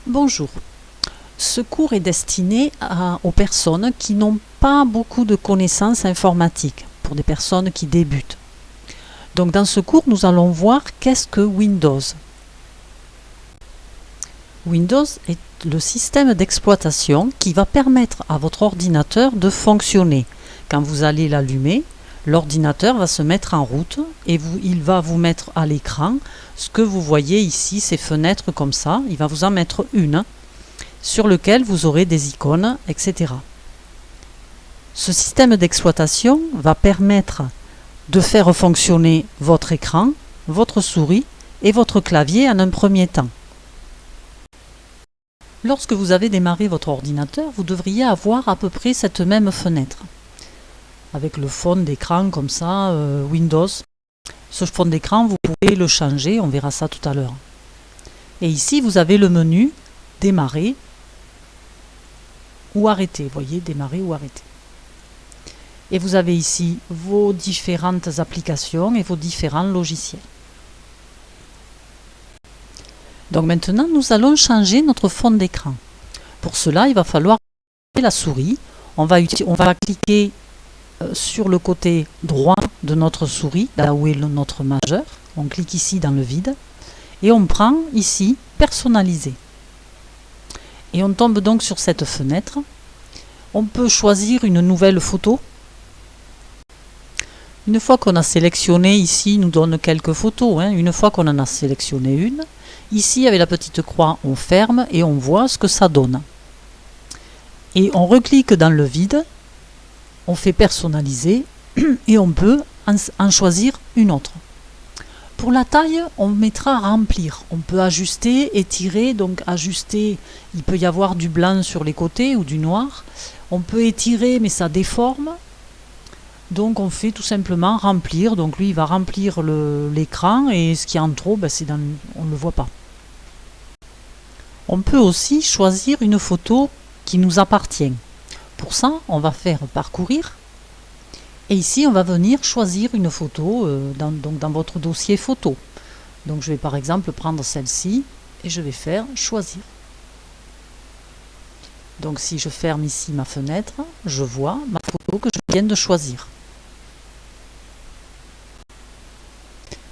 Bonjour. Ce cours est destiné aux personnes qui n'ont pas beaucoup de connaissances informatiques, pour des personnes qui débutent. Donc dans ce cours, nous allons voir qu'est-ce que Windows. Windows est le système d'exploitation qui va permettre à votre ordinateur de fonctionner. Quand vous allez l'allumer, l'ordinateur va se mettre en route et il va vous mettre à l'écran ce que vous voyez ici, ces fenêtres comme ça. Il va vous en mettre une sur lequel vous aurez des icônes, etc. Ce système d'exploitation va permettre de faire fonctionner votre écran, votre souris et votre clavier en un premier temps. Lorsque vous avez démarré votre ordinateur, vous devriez avoir à peu près cette même fenêtre, avec le fond d'écran comme ça, Windows. Ce fond d'écran, vous pouvez le changer, on verra ça tout à l'heure. Et ici, vous avez le menu démarrer ou arrêter, vous voyez, démarrer ou arrêter. Et vous avez ici vos différentes applications et vos différents logiciels. Donc maintenant, nous allons changer notre fond d'écran. Pour cela, il va falloir la souris. On va cliquer sur le côté droit de notre souris, là où est notre majeur. On clique ici dans le vide et on prend ici personnaliser. Et on tombe donc sur cette fenêtre. On peut choisir une nouvelle photo. Une fois qu'on a sélectionné, ici, il nous donne quelques photos. Une fois qu'on en a sélectionné une, ici, avec la petite croix, on ferme et on voit ce que ça donne. Et on reclique dans le vide, on fait personnaliser et on peut en choisir une autre. Pour la taille, on mettra remplir. On peut ajuster, étirer, donc ajuster, il peut y avoir du blanc sur les côtés ou du noir. On peut étirer, mais ça déforme. Donc on fait tout simplement remplir. Donc lui, il va remplir l'écran et ce qui est en trop, on ne le voit pas. On peut aussi choisir une photo qui nous appartient. Pour ça, on va faire parcourir. Et ici, on va venir choisir une photo dans votre dossier photo. Donc je vais par exemple prendre celle-ci et je vais faire choisir. Donc si je ferme ici ma fenêtre, je vois ma photo que je viens de choisir.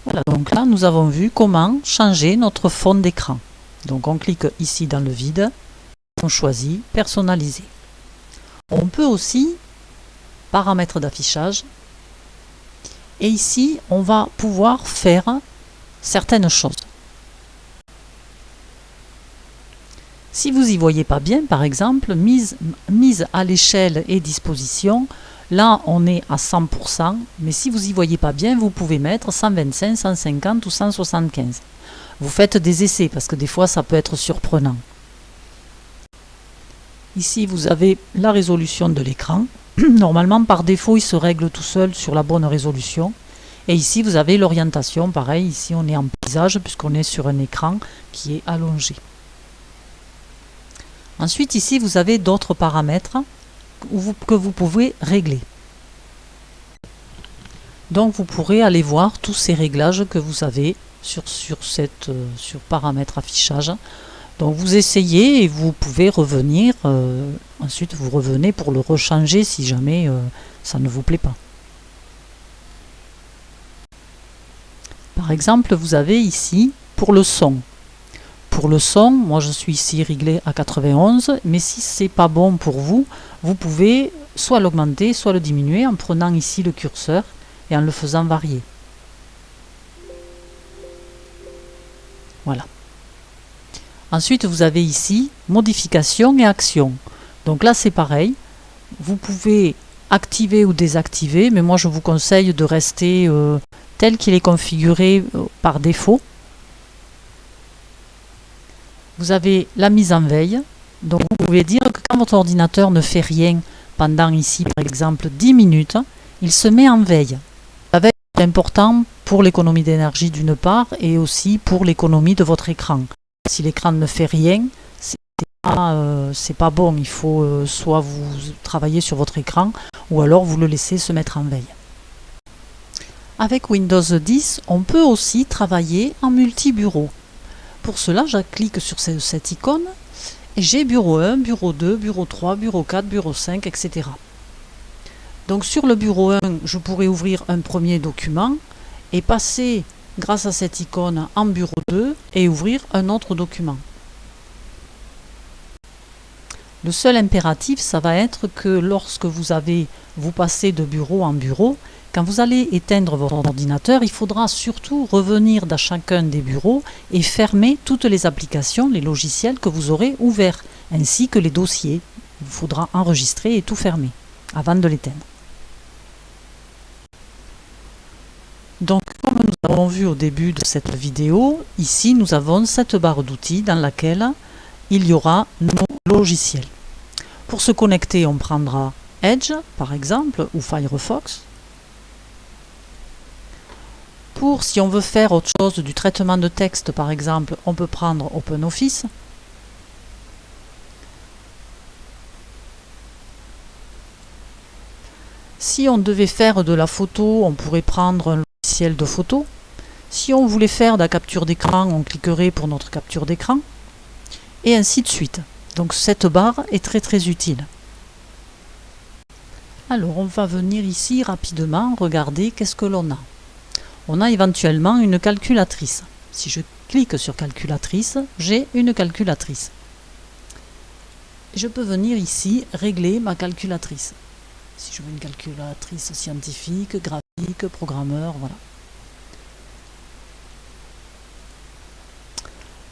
Voilà, donc là nous avons vu comment changer notre fond d'écran. Donc on clique ici dans le vide, on choisit personnaliser. On peut aussi paramètres d'affichage et ici on va pouvoir faire certaines choses. Si vous n'y voyez pas bien, par exemple, mise à l'échelle et disposition, là on est à 100%, mais si vous n'y voyez pas bien, vous pouvez mettre 125, 150 ou 175. Vous faites des essais parce que des fois ça peut être surprenant. Ici vous avez la résolution de l'écran. Normalement par défaut il se règle tout seul sur la bonne résolution. Et ici vous avez l'orientation, pareil, ici on est en paysage puisqu'on est sur un écran qui est allongé. Ensuite ici vous avez d'autres paramètres que vous pouvez régler. Donc vous pourrez aller voir tous ces réglages que vous avez sur paramètres affichage. Donc vous essayez et vous pouvez revenir, ensuite vous revenez pour le rechanger si jamais ça ne vous plaît pas. Par exemple, vous avez ici pour le son. Pour le son, moi je suis ici réglé à 91, mais si c'est pas bon pour vous, vous pouvez soit l'augmenter, soit le diminuer en prenant ici le curseur et en le faisant varier. Voilà. Ensuite, vous avez ici modification et action. Donc là, c'est pareil. Vous pouvez activer ou désactiver, mais moi, je vous conseille de rester tel qu'il est configuré par défaut. Vous avez la mise en veille. Donc, vous pouvez dire que quand votre ordinateur ne fait rien pendant ici, par exemple, 10 minutes, il se met en veille. La veille est important pour l'économie d'énergie d'une part et aussi pour l'économie de votre écran. Si l'écran ne fait rien, c'est pas bon. Il faut soit vous travailler sur votre écran ou alors vous le laissez se mettre en veille. Avec Windows 10, on peut aussi travailler en multi-bureau. Pour cela, je clique sur cette icône Et j'ai bureau 1, bureau 2, bureau 3, bureau 4, bureau 5, etc. Donc sur le bureau 1, je pourrais ouvrir un premier document et passer, grâce à cette icône, en bureau 2 et ouvrir un autre document. Le seul impératif, ça va être que lorsque vous passez de bureau en bureau, quand vous allez éteindre votre ordinateur, il faudra surtout revenir dans chacun des bureaux et fermer toutes les applications, les logiciels que vous aurez ouverts, ainsi que les dossiers. Il faudra enregistrer et tout fermer avant de l'éteindre. Donc, comme nous avons vu au début de cette vidéo, ici nous avons cette barre d'outils dans laquelle il y aura nos logiciels. Pour se connecter, on prendra Edge, par exemple, ou Firefox. Si on veut faire autre chose, du traitement de texte, par exemple, on peut prendre OpenOffice. Si on devait faire de la photo, on pourrait prendre un logiciel de photo. Si on voulait faire de la capture d'écran, on cliquerait pour notre capture d'écran. Et ainsi de suite. Donc cette barre est très utile. Alors on va venir ici rapidement regarder qu'est-ce que l'on a. On a éventuellement une calculatrice. Si je clique sur calculatrice, j'ai une calculatrice. Je peux venir ici régler ma calculatrice. Si je veux une calculatrice scientifique, graphique, programmeur, voilà.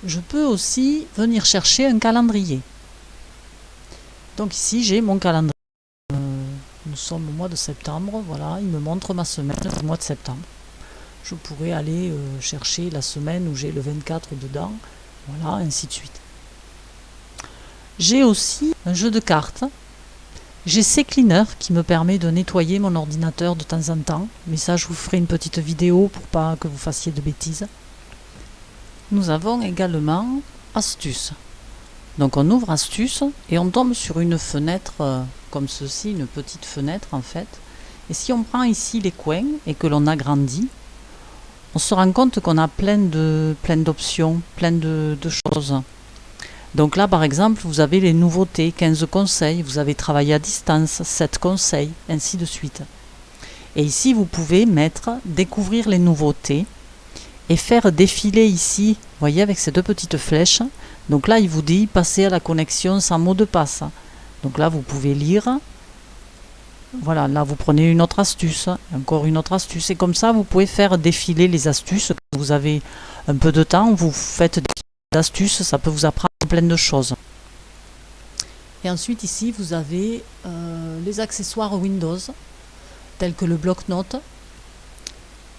Je peux aussi venir chercher un calendrier. Donc ici j'ai mon calendrier. Nous sommes au mois de septembre, voilà, il me montre ma semaine du mois de septembre. Je pourrais aller chercher la semaine où j'ai le 24 dedans, voilà, ainsi de suite. J'ai aussi un jeu de cartes. J'ai CCleaner qui me permet de nettoyer mon ordinateur de temps en temps, mais ça je vous ferai une petite vidéo pour pas que vous fassiez de bêtises. Nous avons également Astuces. Donc on ouvre Astuces et on tombe sur une fenêtre comme ceci, une petite fenêtre en fait. Et si on prend ici les coins et que l'on agrandit, on se rend compte qu'on a plein d'options, plein de choses. Donc là par exemple vous avez les nouveautés, 15 conseils, vous avez travaillé à distance, 7 conseils, ainsi de suite. Et ici vous pouvez mettre découvrir les nouveautés et faire défiler ici, vous voyez avec ces deux petites flèches. Donc là il vous dit passer à la connexion sans mot de passe. Donc là vous pouvez lire. Voilà, là vous prenez une autre astuce, encore une autre astuce, et comme ça vous pouvez faire défiler les astuces. Quand vous avez un peu de temps, vous faites des astuces, ça peut vous apprendre plein de choses. Et ensuite ici vous avez les accessoires Windows, tels que le bloc-notes,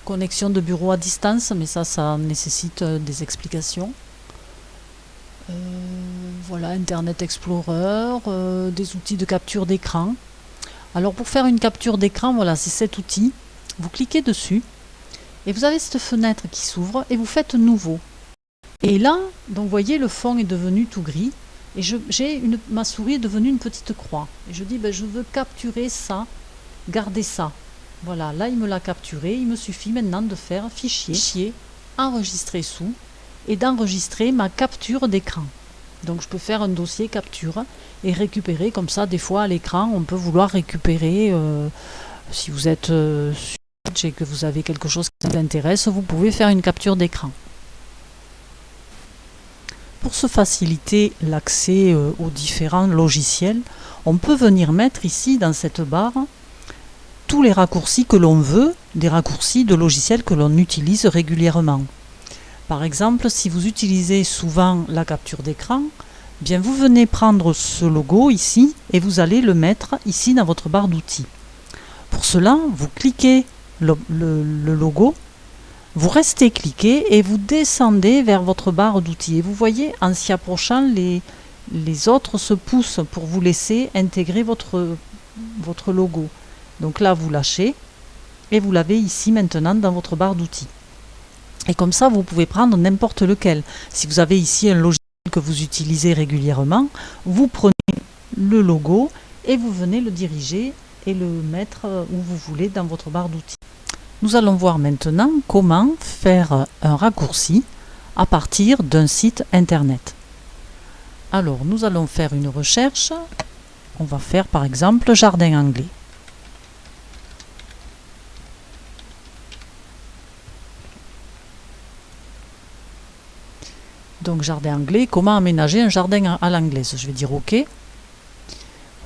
connexion de bureau à distance, mais ça nécessite des explications. Voilà, Internet Explorer, des outils de capture d'écran. Alors pour faire une capture d'écran, voilà, c'est cet outil. Vous cliquez dessus et vous avez cette fenêtre qui s'ouvre et vous faites nouveau. Et là, donc vous voyez, le fond est devenu tout gris et ma souris est devenue une petite croix. Et je dis, je veux capturer ça, garder ça. Voilà, là il me l'a capturé. Il me suffit maintenant de faire fichier, enregistrer sous et d'enregistrer ma capture d'écran. Donc je peux faire un dossier capture et récupérer comme ça. Des fois à l'écran on peut vouloir récupérer, si vous êtes sur Edge et que vous avez quelque chose qui vous intéresse, vous pouvez faire une capture d'écran. Pour se faciliter l'accès aux différents logiciels, on peut venir mettre ici dans cette barre tous les raccourcis que l'on veut, des raccourcis de logiciels que l'on utilise régulièrement. Par exemple, si vous utilisez souvent la capture d'écran, bien vous venez prendre ce logo ici et vous allez le mettre ici dans votre barre d'outils. Pour cela, vous cliquez le logo, vous restez cliqué et vous descendez vers votre barre d'outils. Et vous voyez, en s'y approchant, les autres se poussent pour vous laisser intégrer votre logo. Donc là, vous lâchez et vous l'avez ici maintenant dans votre barre d'outils. Et comme ça, vous pouvez prendre n'importe lequel. Si vous avez ici un logiciel que vous utilisez régulièrement, vous prenez le logo et vous venez le diriger et le mettre où vous voulez dans votre barre d'outils. Nous allons voir maintenant comment faire un raccourci à partir d'un site internet. Alors, nous allons faire une recherche. On va faire par exemple jardin anglais. Donc jardin anglais, comment aménager un jardin à l'anglaise? Je vais dire OK.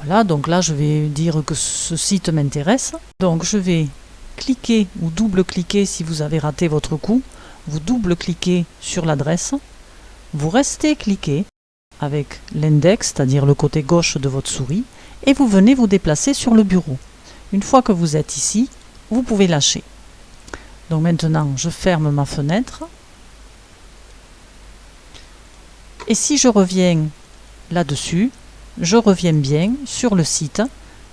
Voilà, donc là je vais dire que ce site m'intéresse. Donc je vais cliquer ou double-cliquer si vous avez raté votre coup. Vous double-cliquez sur l'adresse. Vous restez cliqué avec l'index, c'est-à-dire le côté gauche de votre souris, et vous venez vous déplacer sur le bureau. Une fois que vous êtes ici, vous pouvez lâcher. Donc maintenant, je ferme ma fenêtre. Et si je reviens là-dessus, je reviens bien sur le site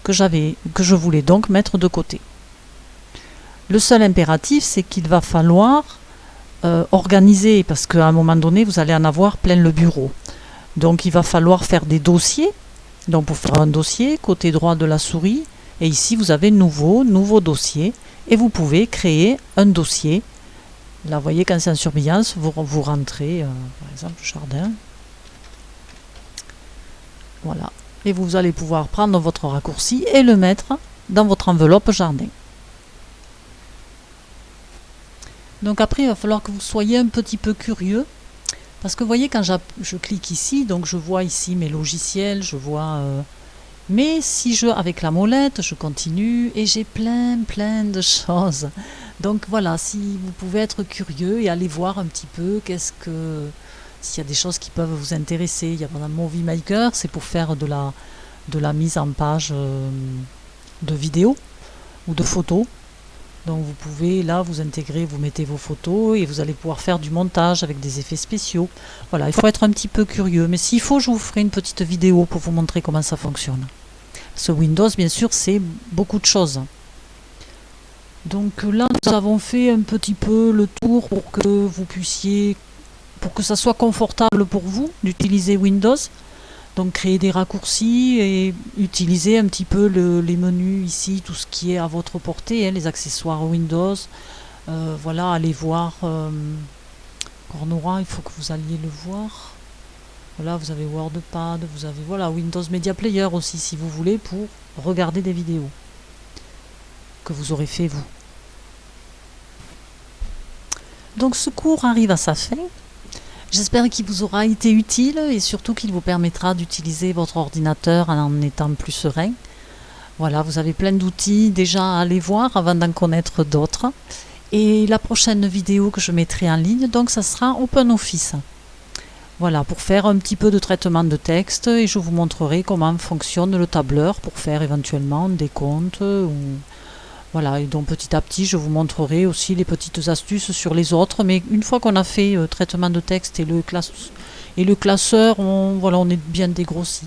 que je voulais donc mettre de côté. Le seul impératif, c'est qu'il va falloir organiser, parce qu'à un moment donné, vous allez en avoir plein le bureau. Donc il va falloir faire des dossiers. Donc pour faire un dossier, côté droit de la souris, et ici vous avez nouveau dossier, et vous pouvez créer un dossier. Là, vous voyez, quand c'est en surveillance, vous rentrez, par exemple, jardin. Voilà. Et vous allez pouvoir prendre votre raccourci et le mettre dans votre enveloppe jardin. Donc après, il va falloir que vous soyez un petit peu curieux. Parce que vous voyez, quand je clique ici, donc je vois ici mes logiciels, je vois... mais si avec la molette, je continue et j'ai plein de choses. Donc voilà, si vous pouvez être curieux et aller voir un petit peu s'il y a des choses qui peuvent vous intéresser. Il y a par exemple Movie Maker, c'est pour faire de la mise en page de vidéos ou de photos. Donc vous pouvez là vous intégrer, vous mettez vos photos et vous allez pouvoir faire du montage avec des effets spéciaux. Voilà, il faut être un petit peu curieux, mais s'il faut, je vous ferai une petite vidéo pour vous montrer comment ça fonctionne. Ce Windows, bien sûr, c'est beaucoup de choses. Donc là, nous avons fait un petit peu le tour pour que ça soit confortable pour vous d'utiliser Windows. Donc créer des raccourcis et utiliser un petit peu les menus ici, tout ce qui est à votre portée, les accessoires Windows. Voilà, allez voir Cornora, il faut que vous alliez le voir. Voilà, vous avez WordPad, vous avez Windows Media Player aussi si vous voulez pour regarder des vidéos que vous aurez fait vous. Donc ce cours arrive à sa fin. J'espère qu'il vous aura été utile et surtout qu'il vous permettra d'utiliser votre ordinateur en étant plus serein. Voilà, vous avez plein d'outils déjà à aller voir avant d'en connaître d'autres. Et la prochaine vidéo que je mettrai en ligne, donc ça sera OpenOffice. Voilà, pour faire un petit peu de traitement de texte et je vous montrerai comment fonctionne le tableur pour faire éventuellement des comptes ou... Voilà, et donc petit à petit, je vous montrerai aussi les petites astuces sur les autres. Mais une fois qu'on a fait traitement de texte et le classeur, on est bien dégrossi.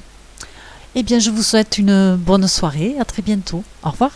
Eh bien, je vous souhaite une bonne soirée. À très bientôt. Au revoir.